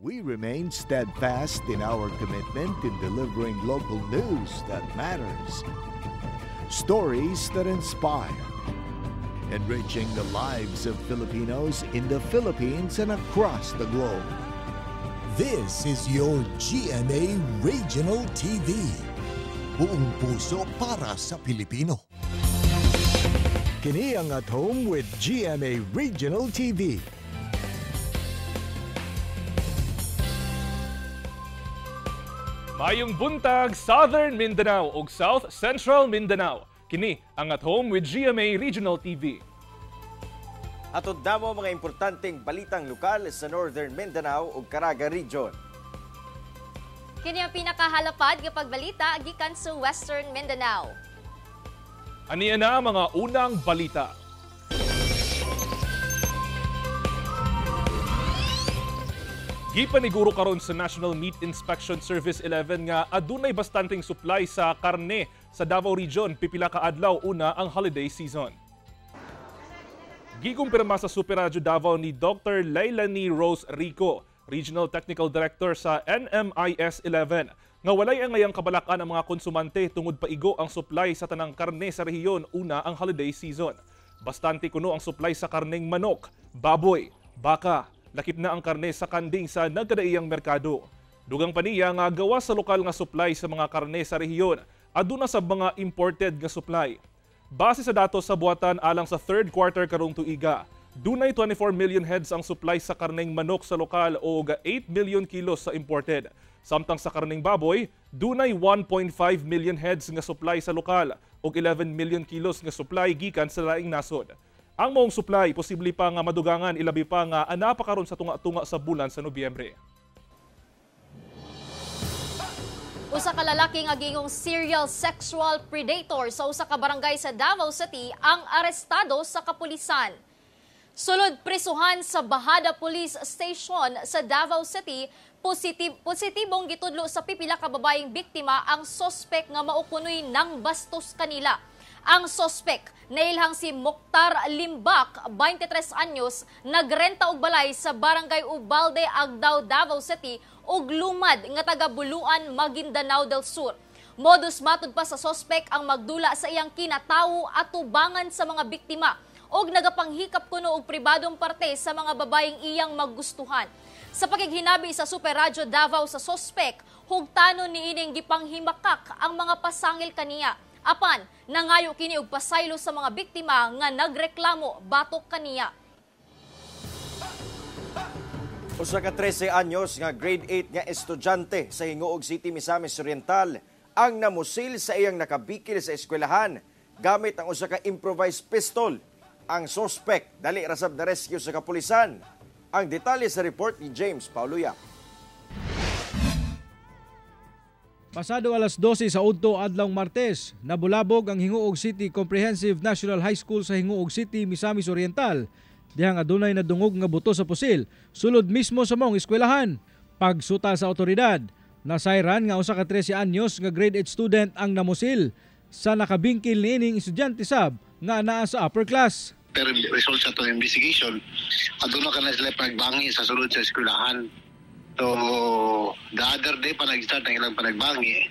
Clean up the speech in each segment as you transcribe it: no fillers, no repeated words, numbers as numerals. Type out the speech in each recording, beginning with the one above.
We remain steadfast in our commitment in delivering local news that matters. Stories that inspire. Enriching the lives of Filipinos in the Philippines and across the globe. This is your GMA Regional TV. Buong puso para sa Pilipino. Kini ang At Home with GMA Regional TV. Mayong buntag Southern Mindanao ug South Central Mindanao. Kini ang At Home with GMA Regional TV. Atod damo mga importanteng balitang lokal sa Northern Mindanao ug Caraga Region. Kini ang pinakahalapad nga pagbalita gikan sa Western Mindanao. Aniya na mga unang balita. Gipaniguro karon sa National Meat Inspection Service 11 nga adunay bastanteng supply sa karne sa Davao Region pipila ka adlaw una ang holiday season. Gikumpirma sa Super Radio Davao ni Dr. Lailani Rose Rico, Regional Technical Director sa NMIS 11, nga walay ang ngayang kabalakan ang mga konsumante tungod paigo ang supply sa tanang karne sa rehiyon una ang holiday season. Bastante kuno ang supply sa karneng manok, baboy, baka, lakip na ang karne sa kanding sa nagkadaiyang merkado. Dugang paniya nga gawa sa lokal nga supply sa mga karne sa rehiyon, aduna sa mga imported nga supply. Base sa datos sa buhatan alang sa third quarter karong tuiga, dunay 24 million heads ang supply sa karneng manok sa lokal o 8 million kilos sa imported. Samtang sa karneng baboy, dunay 1.5 million heads nga supply sa lokal o 11 million kilos nga supply gikan sa laing nasod. Ang maong supply posible pa nga madugangan ilabi pa nga anapa karon sa tunga-tunga sa bulan sa Nobyembre. Usa ka lalaki nga gingong serial sexual predator sa usa ka barangay sa Davao City ang arestado sa kapulisan. Sulod prisuhan sa Bahada Police Station sa Davao City, positibong gitudlo sa pipila ka babaeng biktima ang sospek nga maukunoy ng bastos kanila. Ang sospek nailhang si Mokhtar Limbak, 23 anyos, nagrenta og balay sa barangay Ubalde, Agdao, Davao City ug lumad nga taga Buluan, Maguindanao del Sur. Modus matud pa sa sospek ang magdula sa iyang kinatawo at tubangan sa mga biktima og nagapanghikap kuno og pribadong parte sa mga babaeng iyang maggustuhan. Sa pakighinabi sa Super Radio Davao sa sospek, hugtanon niining gipanghimakak ang mga pasangil kaniya. Apan, nangayo kini og pasaylo sa mga biktima nga nagreklamo batok kaniya. Usa ka 13 anyos nga grade 8 nga estudyante sa Hingoog City, Misamis Oriental ang namusil sa iyang nakabikil sa eskwelahan gamit ang usa ka improvised pistol. Ang suspect dali rasab na rescue sa kapulisan. Ang detalye sa report ni James Pauluya. Pasado alas 12 sa udto adlawng Martes, nabulabog ang Hingoog City Comprehensive National High School sa Hingoog City, Misamis Oriental. Dihang adunay nadungog nga buto sa pusil, sulod mismo sa mong eskwelahan. Pagsuta sa otoridad, nasayran nga usa ka 13 anyos nga grade 8 student ang namusil sa nakabingkil niining estudyante sab nga anaa sa upper class. Pero result sa itong investigation, aduna ka na sila panagbangi sa sulod sa eskwelahan. So, the other day pa nag-start ang ilang panagbangi,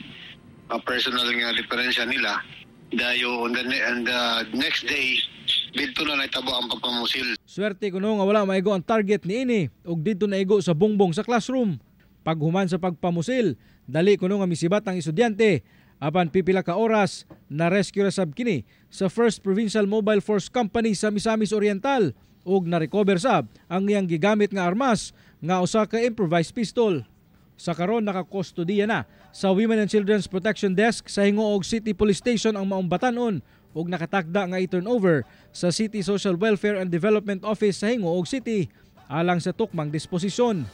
personal nga diferensya nila. Dayo, and the next day, dito na naitabo ang papamusil. Swerte kuno nga wala maigo ang target ni ini ug dito naigo sa bungbong sa classroom. Paghuman sa pagpamusil, dali kuno nga misibat ang estudyante. Apan pipila ka oras, na-rescue sab kini sa 1st Provincial Mobile Force Company sa Misamis Oriental ug na-recover sab ang iyang gigamit nga armas nga usa ka improvised pistol. Sa karon nakakustodiya na sa Women and Children's Protection Desk sa Hingoog City Police Station ang maong batan-on ug nakatakda nga i-turnover sa City Social Welfare and Development Office sa Hingoog City alang sa tukmang disposisyon.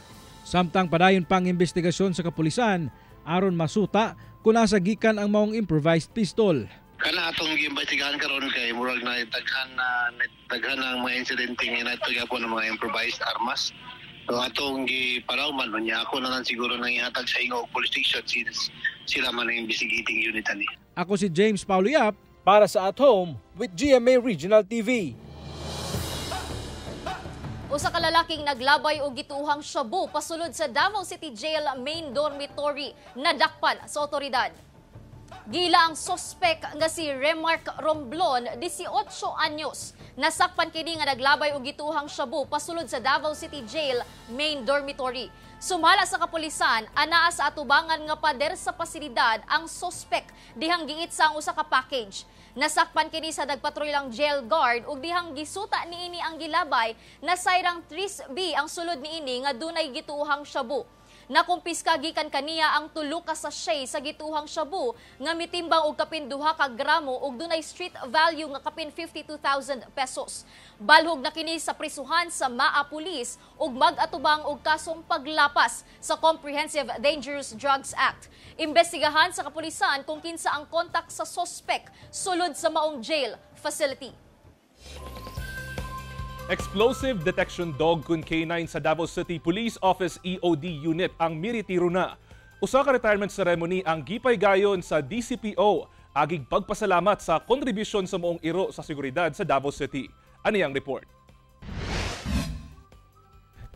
Samtang padayon pang investigasyon sa kapulisan aron masuta kung asa gikan ang maong improvised pistol. Kana atong giimbestigahan karon kay murag na daghan ang mga insidente nga natugapon ng mga improvised armas. So atong giparawman niya ako na lang siguro nang ihatag sa Hingoog Police Station since sila man ang investigating unit ani. Ako si James Pauluya para sa At Home with GMA Regional TV. Usa ka lalaking naglabay og gituhang shabu pasulod sa Davao City Jail main dormitory nadakpan sa otoridad. Gila ang sospek nga si Remark Romblon, 18 anyos. Nasakpan kini nga naglabay og gituhang shabu pasulod sa Davao City Jail main dormitory. Sumala sa kapulisan, anaa sa atubangan nga pader sa pasilidad ang sospek dihang giit sa usa ka package. Nasakpan kini sa nagpatrollang jail guard ug dihang gisuta niini ang gilabay na sayrang 3B ang sulod niini nga dunay gituhang shabu. Nakumpiska gikan kaniya ang 3 ka sachet sa gituhang shabu nga mitimbang og kapin 2 ka gramo ug dunay street value nga kapin 52,000 pesos. Balhog na kini sa prisuhan sa MAA Police ug mag-atubang og kasong paglapas sa Comprehensive Dangerous Drugs Act. Imbestigahan sa kapulisan kung kinsa ang kontak sa sospek sulod sa maong jail facility. Explosive Detection Dog kun K9 sa Davao City Police Office EOD Unit ang miritiro na. Usa ka retirement ceremony ang gipay gayon sa DCPO agig pagpasalamat sa kontribusyon sa moong iro sa seguridad sa Davao City. Ani ang report?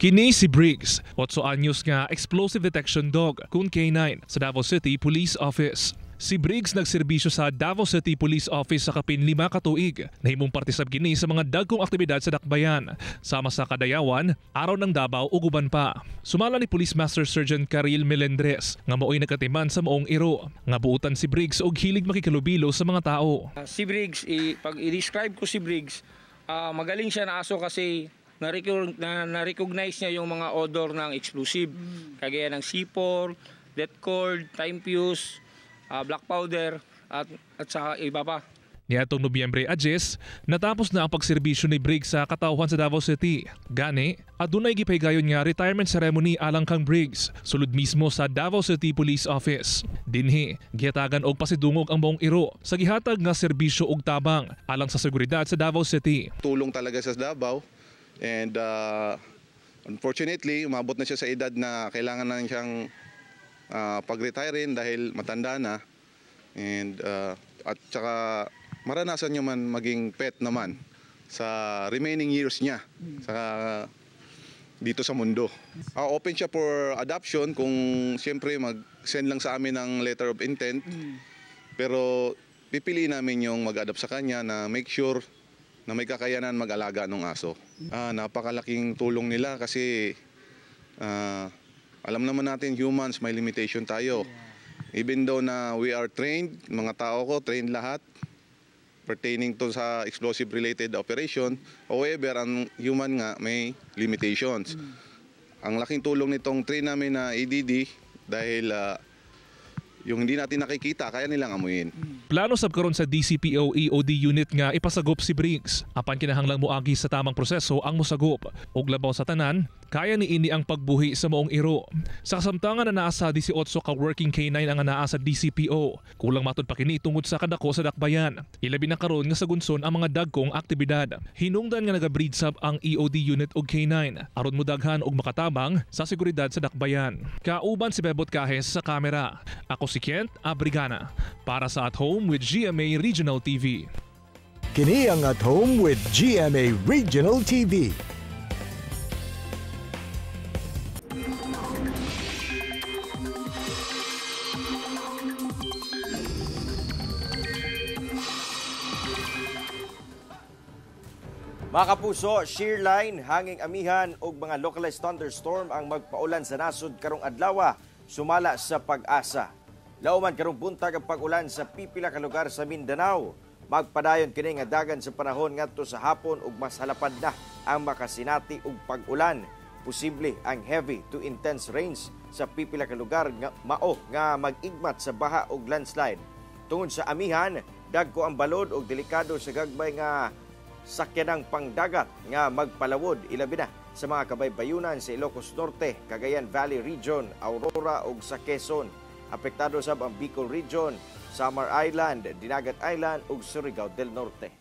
Kini si Briggs, 8 anyos nga explosive detection dog kun K9 sa Davao City Police Office. Si Briggs nagserbisyo sa Davao City Police Office sa kapin 5 ka tuig. Nahimong partisab kini sa mga dagkong aktibidad sa dakbayan, sama sa Kadayawan, Araw ng Davao ug uban pa. Sumala ni Police Master Sergeant Karil Melendres nga mao'y nagkatiman sa moong iro. Nga buutan si Briggs og hilig makikalubilo sa mga tao. Si Briggs, pag i-describe ko si Briggs, magaling siya na aso kasi na-recognize niya yung mga odor ng explosive. Kagaya ng C4, death cord, time fuse, black powder at saka iba pa. Niadtong Nobyembre 10, natapos na ang pagserbisyo ni Briggs sa katauhan sa Davao City. Gani, adunay gipaygayon nga retirement ceremony alang kang Briggs, sulod mismo sa Davao City Police Office. Dinhi, gihatagan og pasidungog ang buong iro sa gihatag nga serbisyo og tabang alang sa seguridad sa Davao City. Tulong talaga sa Davao and unfortunately, umabot na siya sa edad na kailangan na siyang pag-retirein dahil matanda na and at saka maranasan niya man maging pet naman sa remaining years niya sa dito sa mundo. Open siya for adoption kung siyempre mag-send lang sa amin ng letter of intent, pero pipiliin namin yung mag-adopt sa kanya na make sure na may kakayanan mag-alaga ng aso. Napakalaking tulong nila kasi alam naman natin humans may limitation tayo. Even though na we are trained, mga tao ko trained lahat pertaining to sa explosive related operation. However, ang human nga may limitations. Ang laking tulong nitong train namin na EDD dahil yung hindi natin nakikita, kaya nilang amuyin. Plano sab karon sa DCPO EOD unit nga ipasagop si Briggs. Apan kinahanglang moagi sa tamang proseso ang mosagop. Og labaw sa tanan, kaya niini ang pagbuhi sa moong iro. Sa kasamtangan na naa sa 18 ka working K9 ang naa sa DCPO. Kulang matud pa kini tungod sa kadako sa dakbayan. Ilabi na karon nga sa gunson ang mga dagkong aktibidad. Hinungdan nga nagabreed sab ang EOD unit og K9 aron modaghan og makatabang sa seguridad sa dakbayan. Kauban si Bebot Kahes sa kamera. Ako si Kent Abrigana para sa At Home with GMA Regional TV. Kini ang At Home with GMA Regional TV. Mga kapuso, shear line, hanging amihan ug mga localized thunderstorm ang magpaulan sa nasod karong adlaw sumala sa Pag-asa. Lauman karong buntag ang pag-ulan sa pipila ka lugar sa Mindanao. Magpadayon kini nga dagan sa panahon ngadto sa hapon ug mas halapad na ang makasinati ug pag-ulan. Posible ang heavy to intense rains sa pipila ka lugar nga mao nga mag-igmat sa baha ug landslide. Tungod sa amihan, dagko ang balod ug delikado sa gagmay nga sakyanang pangdagat nga magpalawod ilabi na sa mga kabaybayunan sa Ilocos Norte, Cagayan Valley Region, Aurora ug sa Quezon. Apektado sab ang Bicol Region, Samar Island, Dinagat Island ug Surigao del Norte.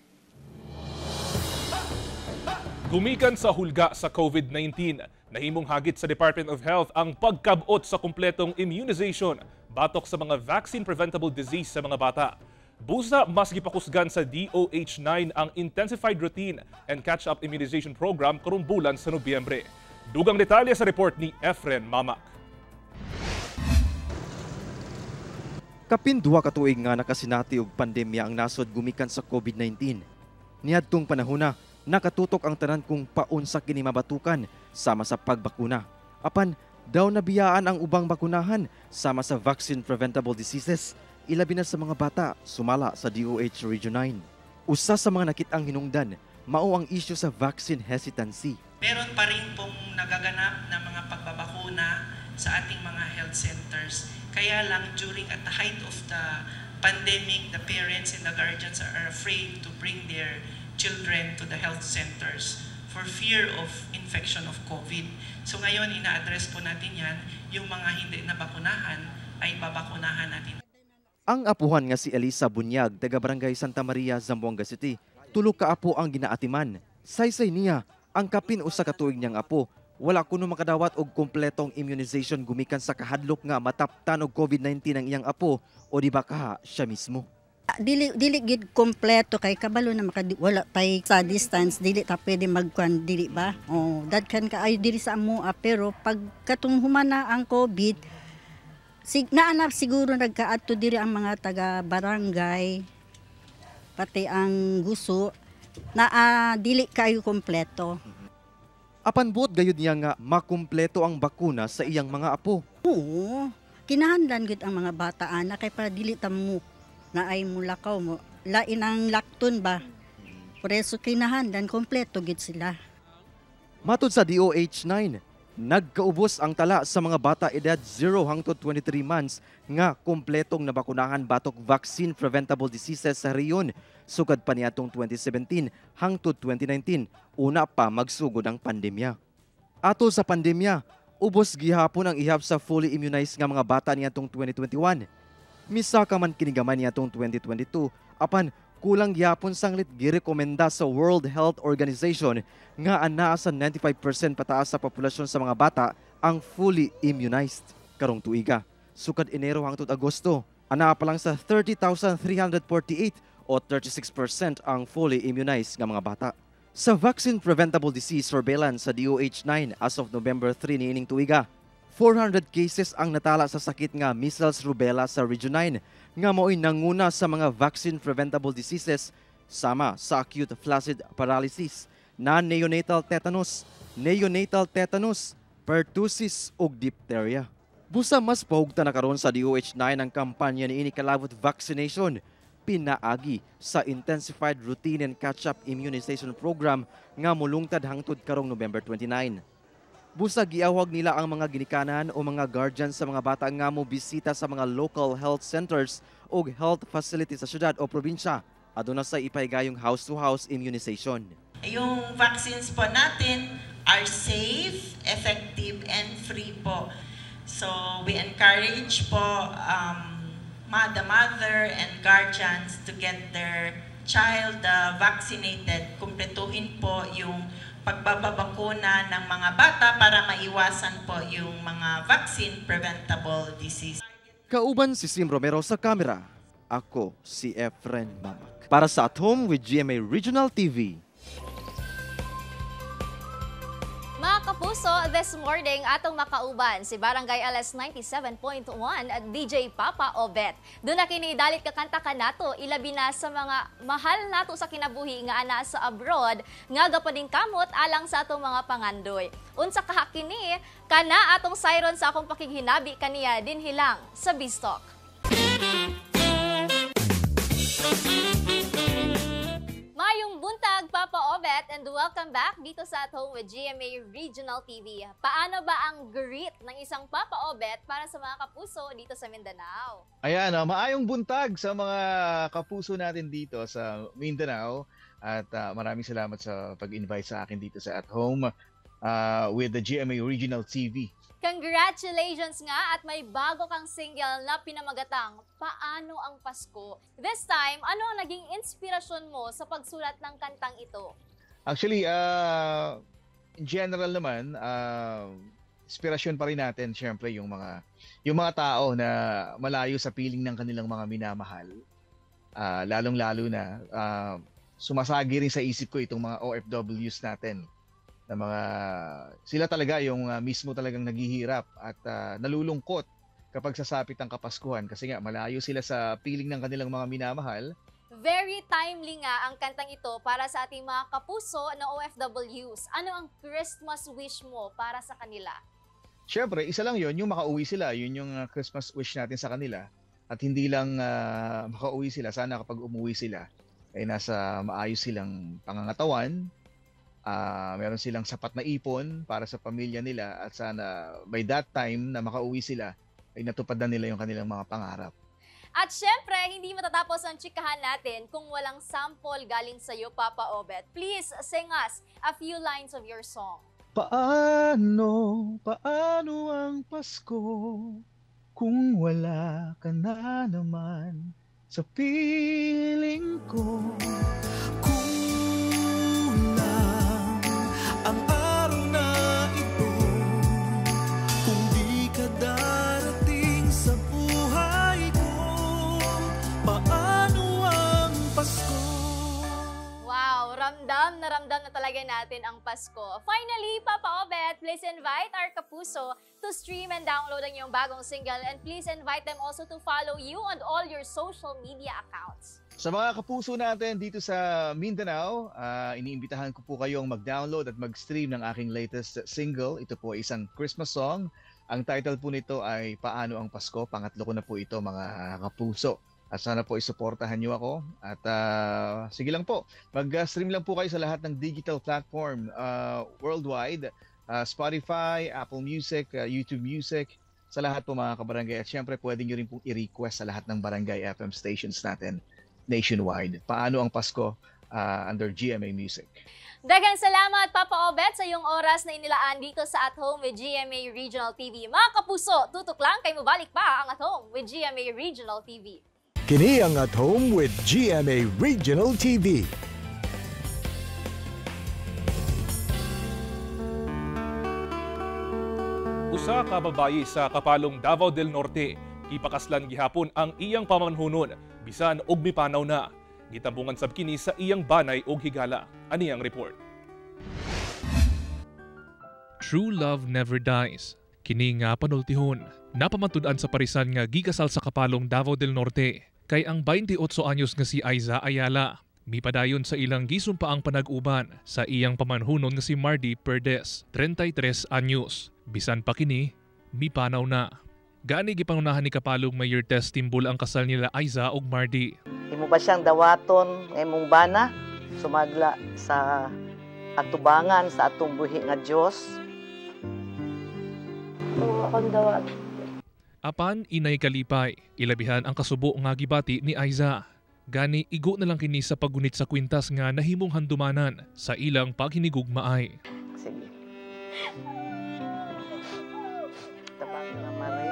Gumikan sa hulga sa COVID-19, nahimong hagit sa Department of Health ang pagkabot sa kumpletong immunization batok sa mga vaccine-preventable disease sa mga bata. Busa mas gipakusgan sa DOH-9 ang Intensified Routine and Catch-up Immunization Program karong bulan sa Nobyembre. Dugang detalye sa report ni Efren Mamak. Kapin 2 ka tuig nga nakasinati og pandemya ang nasod gumikan sa COVID-19. Niadtong panahon nakatutok ang tanan kung paunsa kini mabatukan sama sa pagbakuna. Apan daw nabiyaan ang ubang bakunahan sama sa vaccine preventable diseases, ilabi na sa mga bata sumala sa DOH Region 9. Usa sa mga nakitang hinungdan mao ang issue sa vaccine hesitancy. Meron pa rin pong nagaganap na mga pagbabakuna sa ating mga health centers. Kaya lang during at the height of the pandemic, the parents and the guardians are afraid to bring their children to the health centers for fear of infection of COVID. So ngayon, ina-address po natin yan, yung mga hindi nabakunahan ay babakunahan natin. Ang apuhan nga si Elisa Bunyag, taga Barangay Santa Maria, Zamboanga City, tulo ka apo ang ginaatiman. Saysay niya, ang kapin usa ka tuig niyang apo, wala kuno makadawat og kompletong immunization gumikan sa kahadlok nga mataptan og COVID-19 ang iyang apo o di ba kaha siya mismo. Dili gid kompleto kay kabalo na wala pay sa distance dili ta pwede magkuan dili ba. Oh, daghan ka ay dili sa amoa pero pag katong humana ang COVID naanap siguro nagkaadto diri ang mga taga barangay pati ang guso na dili kayo kompleto. Apan buot gayud niya nga makumpleto ang bakuna sa iyang mga apo. Oo, kinahanglan gid ang mga bata ana kay para dili ta mo na ay mulakaw mo. Lain ang lakton ba? Por eso kinahanglan kompleto gid sila. Matud sa DOH-9, nagkaubos ang tala sa mga bata edad 0 hangtod 23 months nga kompletong nabakunahan batok vaccine preventable diseases sa rehiyon sukad pa niadtong 2017 hangtod 2019 una pa magsugod ang pandemya. Ato sa pandemya, ubos gihapon ang ihap sa fully immunized nga mga bata niadtong 2021. Misa ka man kinigaman niadtong 2022 apan kulang gihapon sanglit girekomenda sa World Health Organization nga anaa sa 95% pataas sa populasyon sa mga bata ang fully immunized karong tuiga. Sukad Enero hangtod Agosto, anaa pa lang sa 30,348 o 36% ang fully immunized nga mga bata. Sa vaccine preventable disease surveillance sa DOH-9 as of November 3 niining tuiga, 400 cases ang natala sa sakit nga measles rubella sa Region 9 nga mao'y nanguna sa mga vaccine preventable diseases sama sa acute flaccid paralysis, neonatal tetanus, pertussis ug diphtheria. Busa mas pahugta na karon sa DOH-9 ang kampanya niini kalabot vaccination pinaagi sa Intensified Routine and Catch-up Immunization Program nga molungtad hangtod karong November 29. Busa giawag nila ang mga ginikanan o mga guardians sa mga bata nga mo bisita sa mga local health centers o health facilities sa syudad o probinsya aduna sa ipaigayong house-to-house immunization. Yung vaccines po natin are safe, effective, and free po. So we encourage po the mother and guardians to get their child vaccinated. Kumpletuhin po yung pagbababakuna ng mga bata para maiwasan po yung mga vaccine preventable disease. Kauban si Sim Romero sa kamera. Ako si Efren Mamak. Para sa At Home with GMA Regional TV. Mga kapuso, this morning atong makauban si Barangay LS 97.1 at DJ Papa Obet. Doon na kini dalit kakanta ka nato, ilabi na sa mga mahal nato sa kinabuhi nga ana sa abroad, nga gapading kamot alang sa atong mga pangandoy. Unsa kaha kini, kana atong siren sa akong pakighinabi kaniya din hilang sa Bistok. Mayong buntag, Papa Obet, and welcome back dito sa At Home with GMA Regional TV. Paano ba ang greet ng isang Papa Obet para sa mga kapuso dito sa Mindanao? Ayan, maayong buntag sa mga kapuso natin dito sa Mindanao. At maraming salamat sa pag-invite sa akin dito sa At Home with the GMA Regional TV. Congratulations nga at may bago kang single na pinamagatang Paano ang Pasko. This time, ano ang naging inspirasyon mo sa pagsulat ng kantang ito? Actually, in general naman, inspirasyon pa rin natin syempre yung mga tao na malayo sa piling ng kanilang mga minamahal. lalong-lalo na sumasagi rin sa isip ko itong mga OFWs natin na mga sila talaga yung mismo talagang naghihirap at nalulungkot kapag sasapit ang Kapaskuhan kasi nga malayo sila sa piling ng kanilang mga minamahal. Very timely nga ang kantang ito para sa ating mga kapuso na OFWs. Ano ang Christmas wish mo para sa kanila? Siyempre, isa lang yon, yung makauwi sila. Yun yung Christmas wish natin sa kanila. At hindi lang makauwi sila. Sana kapag umuwi sila, ay nasa maayos silang pangangatawan. Meron silang sapat na ipon para sa pamilya nila. At sana by that time na makauwi sila, ay natupad na nila yung kanilang mga pangarap. At syempre, hindi matatapos ang chikahan natin kung walang sample galing sa iyo, Papa Obet. Please sing us a few lines of your song. Paano ang Pasko kung wala ka na naman sa piling ko? Kulang ang araw na ito kung di ka darating sa buhay ko. Paano ang Pasko? Wow, ramdam na talaga natin ang Pasko. Finally, Papa Obet, please invite our kapuso to stream and download ang iyong bagong single, and please invite them also to follow you on all your social media accounts. Sa mga kapuso natin dito sa Mindanao, iniimbitahan ko po kayong mag-download at mag-stream ng aking latest single. Ito po ay isang Christmas song. Ang title po nito ay Paano ang Pasko. Pangatlo ko na po ito, mga kapuso. At sana po isuportahan niyo ako. At sige lang po, mag-stream lang po kayo sa lahat ng digital platform worldwide. Spotify, Apple Music, YouTube Music, sa lahat po mga kabarangay. At syempre pwede nyo rin pong i-request sa lahat ng barangay FM stations natin nationwide. Paano ang Pasko under GMA Music. Daghang salamat, Papa Obet, sa iyong oras na inilaan dito sa At Home with GMA Regional TV. Mga kapuso, tutok lang kay mubalik pa ang At Home with GMA Regional TV. Kini ang At Home with GMA Regional TV. Usa ka babayi sa Kapalong Davao del Norte, ipakaslan gihapon ang iyang pamanhunon bisan og mipanaw na. Gitambungan sab kini sa iyang banay og higala. Ani ang report. True love never dies. Kini nga panultihon, napamatud-an sa parisan nga gikasal sa Kapalong Davao del Norte kay ang 28 anyos nga si Aiza Ayala. Mipadayon sa ilang gisumpaang panag-uban sa iyang pamanhunon nga si Mardy Perdes, 33 anyos. Bisan pa kini, mipanaw na. Gani gipangunahan ni Kapalong Mayor Tess Timbul ang kasal nila Aiza ug Mardy. Imo ba siyang dawaton nga imong bana sumagla sa atubangan sa atong buhi nga Dios? Oo, akong dawat. Apan inay kalipay, ilabihan ang kasubo nga gibati ni Aiza. Gani igo na lang kini sa paggunit sa kwintas nga nahimong handumanan sa ilang paghinigugmaay. Sige. Tabang na mare.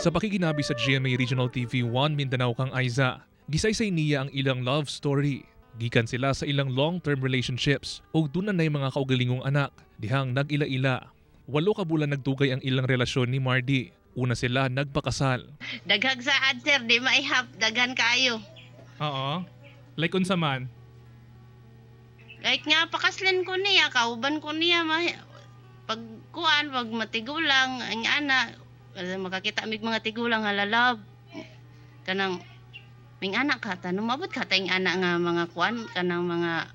Sa pakikinabi sa GMA Regional TV 1 Mindanao kang Aiza, gisaysay niya ang ilang love story. Gikan sila sa ilang long-term relationships ug dunan nay mga kaugalingong anak, dihang nag-ila-ila. 8 ka bulan nagdugay ang ilang relasyon ni Mardy. Una sila nagpakasal. Daghag saad, sir. Di maihap. Daghan kayo. Oo. Like unsa man? Like nga, pakaslan ko niya. Kauban ko niya. Pag matigulang, ang ana, makakita mig mga tigulang halalab. Kanang, ming anak ka, tanong mabot ka tayong anak nga mga kuan, kanang mga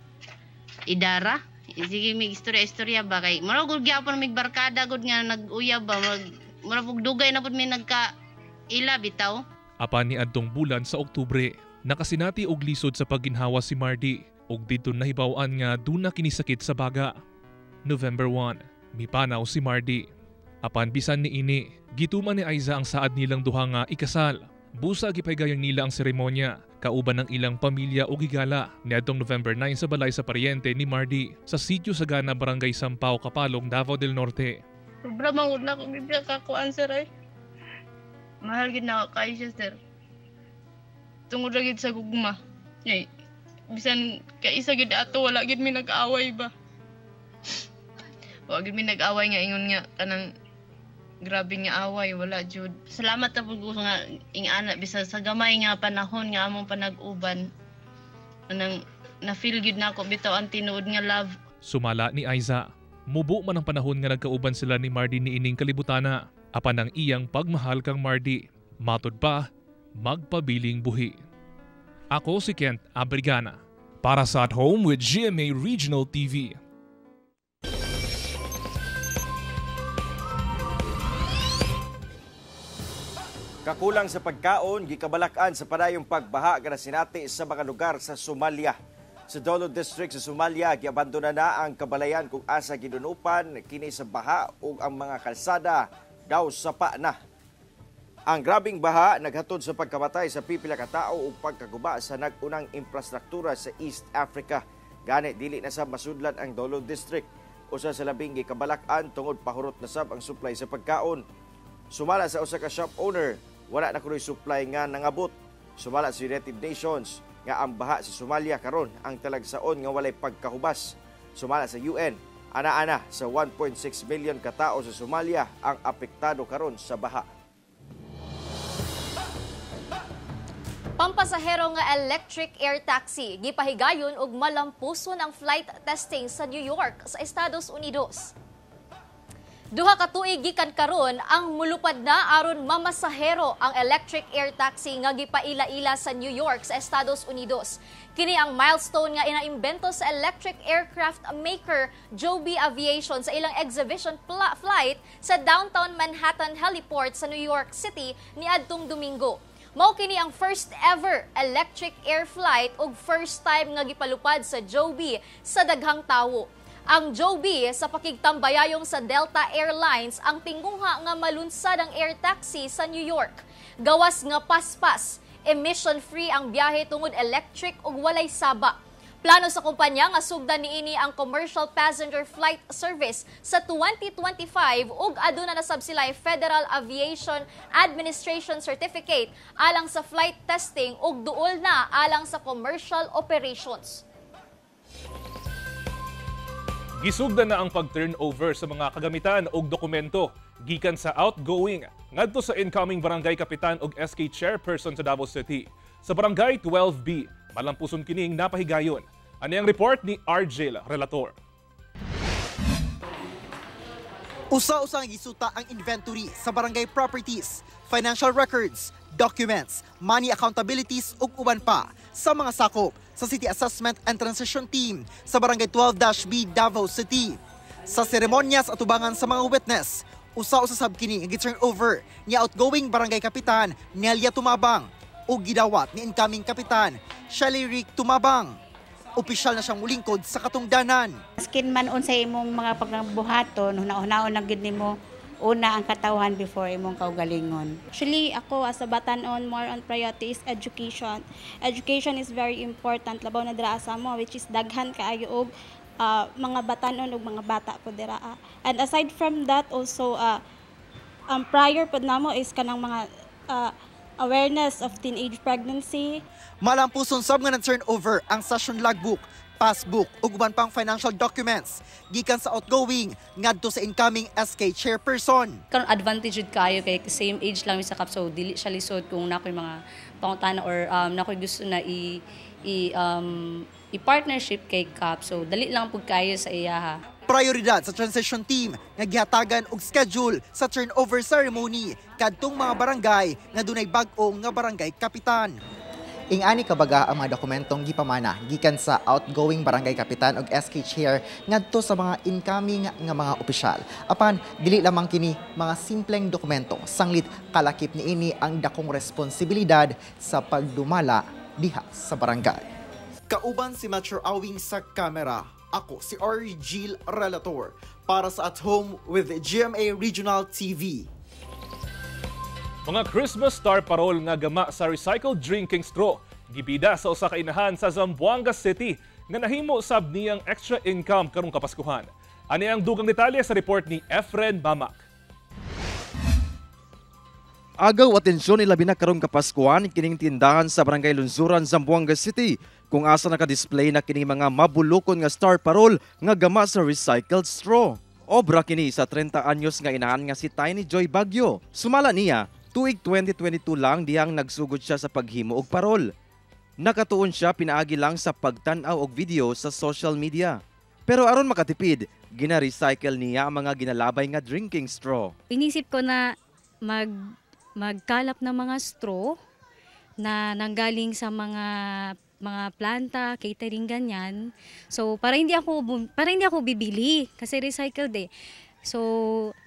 idara. Sige, mig istorya-istorya ba kay maragod gyapon mig barkada gud nga nag-uyab ba marabog dugay na pud mi nagka-ila bitaw. Apan ni adtong bulan sa Oktubre, nakasinati og lisod sa pagginhawa si Mardy ug didto nahibaw-an nga duna kini sakit sa baga. November 1, mipanaw si Mardy. Apan bisan ni ini, gituman ni Aiza ang saad nilang duha nga ikasal. Busa gipaygayang nila ang seremonya, kauban ng ilang pamilya o gigala niadtong November 9 sa balay sa paryente ni Mardy sa Sitio Sagana, Barangay Sampao, Kapalong, Davao del Norte. Sobra mangod na kung bibya kakuan, sir ay. Mahal gid na kayo siya, sir. Tungod lagi sa gugma. Ay, bisan kaisa gid ato wala gid mi nag-away ba. Wala gid mi nag-away nga ingon nga kanang grabe nga away, wala jud. Salamat na pud ko nga ingana bisa sa gamay nga panahon nga among panag-uban. Nang na-feel gyud na ako bitaw ang tinuod nga love. Sumala ni Aiza, mubo man ang panahon nga nagkauban sila ni Mardy ni ining kalibutana. Apan ang iyang pagmahal kang Mardy, matod pa, magpabiling buhi. Ako si Kent Abrigana, para sa At Home with GMA Regional TV. Kakulang sa pagkaon, gikabalakan sa padayong pagbaha nga nasinati sa mga lugar sa Somalia. Sa Dolo District sa Somalia, giabandona na ang kabalayan kung asa gidunupan kini sa baha ug ang mga kalsada daw sapa na. Ang grabing baha naghatod sa pagkamatay sa pipila ka tawo ug pagkaguba sa nag-unang infrastruktura sa East Africa. Gani dili na sab masudlan ang Dolo District. Usa sa labing gikabalakan tungod pahurot na sab ang supply sa pagkaon. Sumala sa usa ka shop owner, wala na kunoy supply nga nangabot. Sumala sa United Nations nga ang baha sa Somalia karon ang talagsaon nga walay pagkahubas. Sumala sa UN, ana-ana sa 1.6 million ka tawo sa Somalia ang apektado karon sa baha. Pampasahero nga electric air taxi gipahigayon og malampuson ang flight testing sa New York sa Estados Unidos. Duha ka tuig gikan karon ang mulupad na aron mamasahero ang electric air taxi nga gipaila-ila sa New York sa Estados Unidos. Kini ang milestone nga inaimbento sa electric aircraft maker Joby Aviation sa ilang exhibition flight sa downtown Manhattan Heliport sa New York City niadtong Domingo. Mao kini ang first ever electric air flight ug first time nga gipalupad sa Joby sa daghang tawo. Ang Joby sa pakigtambayayong sa Delta Airlines ang tingguha nga malunsad ang air taxi sa New York. Gawas nga paspas, emission-free ang biyahe tungod electric ug walay saba. Plano sa kumpanya nga sugdan niini ang commercial passenger flight service sa 2025 ug aduna na sab sila Federal Aviation Administration Certificate alang sa flight testing ug duol na alang sa commercial operations. Gisugdan na ang pag-turnover sa mga kagamitan ug dokumento gikan sa outgoing ngadto sa incoming barangay kapitan ug SK chairperson sa Davao City. Sa barangay 12B, malampuson kining napahigayon. Ano ang report ni RJ Relator? Usa-usa ang gisuta ang inventory sa barangay properties, financial records, documents, money accountabilities ug uban pa sa mga sakop sa City Assessment and Transition Team sa barangay 12-B Davao City. Sa seremonyas at tubangan sa mga witness, usa-usa sab kini ang gi-turn over ni outgoing barangay kapitan Nelia Tumabang ug gidawat ni incoming kapitan Shelly Rick Tumabang. Opisyal na siyang mulingkod sa katungdanan. Skin man unsay imong mga pagbuhaton, una-unaon na gid nimo una ang katawhan before imong kaugalingon. Actually, ako as a batanon, more on priority is education. Education is very important labaw na dira sa mo, which is daghan kaayo og mga batanon ug mga bata po dira. And aside from that also prior pod namo is kanang mga awareness of teenage pregnancy. Malampuson sab nga na-turnover ang session logbook, passbook ug uban pang financial documents gikan sa outgoing ngadto sa incoming SK chairperson. Karon advantage jud kayo kay same age lang sa kap, so dili siya lisod kung nakoy mga pangutana or nakoy gusto na i-partnership kay kap, so dali lang pud kayo sa iyaha. Prioridad sa transition team nga gihatagan og schedule sa turnover ceremony kadtong mga barangay nga dunay bag-o nga barangay kapitan. Ingani kabaga ang mga dokumentong gipamana gikan sa outgoing barangay kapitan ug SK chair ngadto sa mga incoming nga mga opisyal. Apan dili lamang kini mga simpleng dokumento, sanglit kalakip niini ang dakong responsibilidad sa pagdumala diha sa barangay. Kauban si Metro Awing sa kamera. Ako si RJ Relator para sa At Home with GMA Regional TV. Mga Christmas star parol nga gama sa recycled drinking straw gibida sa usa ka inahan sa Zamboanga City nga nahimo sab niyang extra income karong Kapaskuhan. Ani ang dugang detalye sa report ni Efren Mamak. Agaw atensyon ilabi na karong Kapaskuhan kining tindahan sa Barangay Lunsuran, Zamboanga City kung asa naka-display na kining mga mabulokon nga star parol nga gama sa recycled straw. Obra kini sa 30 anyos nga inahan nga si Tiny Joy Bagyo. Sumala niya, tuig 2022 lang diyang nagsugod siya sa paghimo og parol. Nakatuon siya pinaagi lang sa pagtan-aw og video sa social media. Pero aron makatipid, gina-recycle niya ang mga ginalabay nga drinking straw. Inisip ko na magkalap ng mga straw na nanggaling sa mga planta, catering ganyan. So para hindi ako bibili kasi recycled eh. So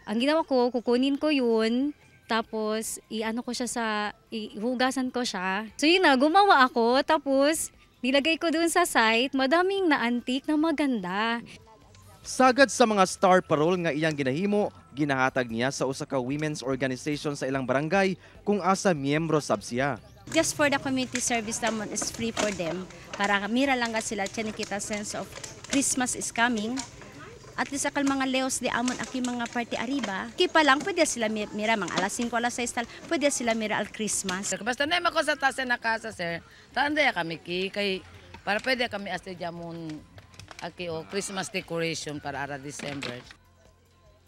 ang ginawa ko, kukunin ko 'yun. Tapos, ihugasan ko siya. So yun na, gumawa ako. Tapos, nilagay ko dun sa site. Madaming na-antique na maganda. Sagad sa mga star parol nga iyang ginahimo, ginahatag niya sa usa ka women's organization sa ilang barangay kung asa miyembro sab siya. Just for the community service naman is free for them. Para mira lang ka sila, kita sense of Christmas is coming. At least akal mga leos di amon aki mga party arriba. Kipa lang pwede sila mira mga alas 5 alas 6 tal pwede sila mira al Christmas. Basta na ko sa tasa na casa sir. Tanda ya kami kay para pwede kami asti jamon aki o Christmas decoration para ara December.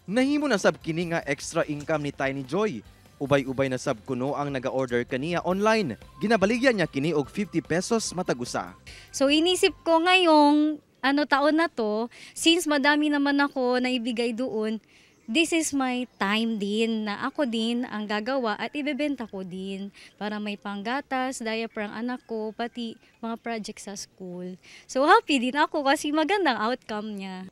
Nahimo na sab kini nga extra income ni Tiny Joy. Ubay-ubay na sab kuno ang naga-order kaniya online. Ginabaligyan niya kini og 50 pesos matag usa. So inisip ko ngayong taon na to, since madami naman ako na ibigay doon, this is my time din na ako din ang gagawa at ibebenta ko din para may panggatas, diaper ang anak ko, pati mga projects sa school. So happy din ako kasi magandang outcome niya.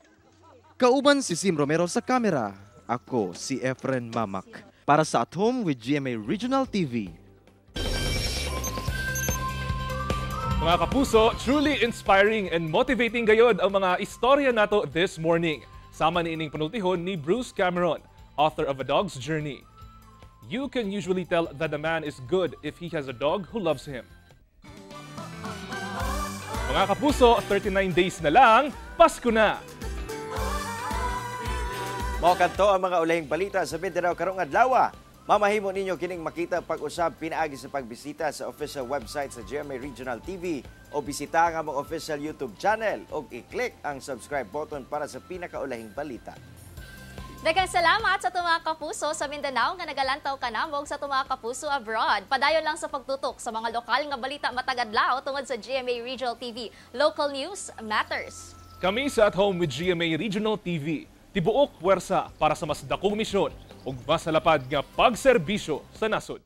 Kauban si Sim Romero sa kamera. Ako si Efren Mamak. Para sa At Home with GMA Regional TV. Mga kapuso, truly inspiring and motivating gayod ang mga istorya nato this morning. Sama ni ining panultihon ni Bruce Cameron, author of A Dog's Journey. You can usually tell that a man is good if he has a dog who loves him. Mga kapuso, 39 days na lang, Pasko na! Mao kadto ang mga ulahing balita sa Mindanao karong adlaw. Mamahimo ninyo kining makita pag-usab pinaagi sa pagbisita sa official website sa GMA Regional TV o bisita ang among official YouTube channel o i-click ang subscribe button para sa pinakaulahing balita. Daghang salamat sa mga kapuso sa Mindanao nga nagalantaw kanamog sa mga kapuso abroad. Padayon lang sa pagtutok sa mga lokal nga balita matag adlaw tungod sa GMA Regional TV. Local news matters. Kami sa At Home with GMA Regional TV. Tibuok puwersa para sa mas dakong misyon ug mas lapad nga pagserbisyo sa nasod.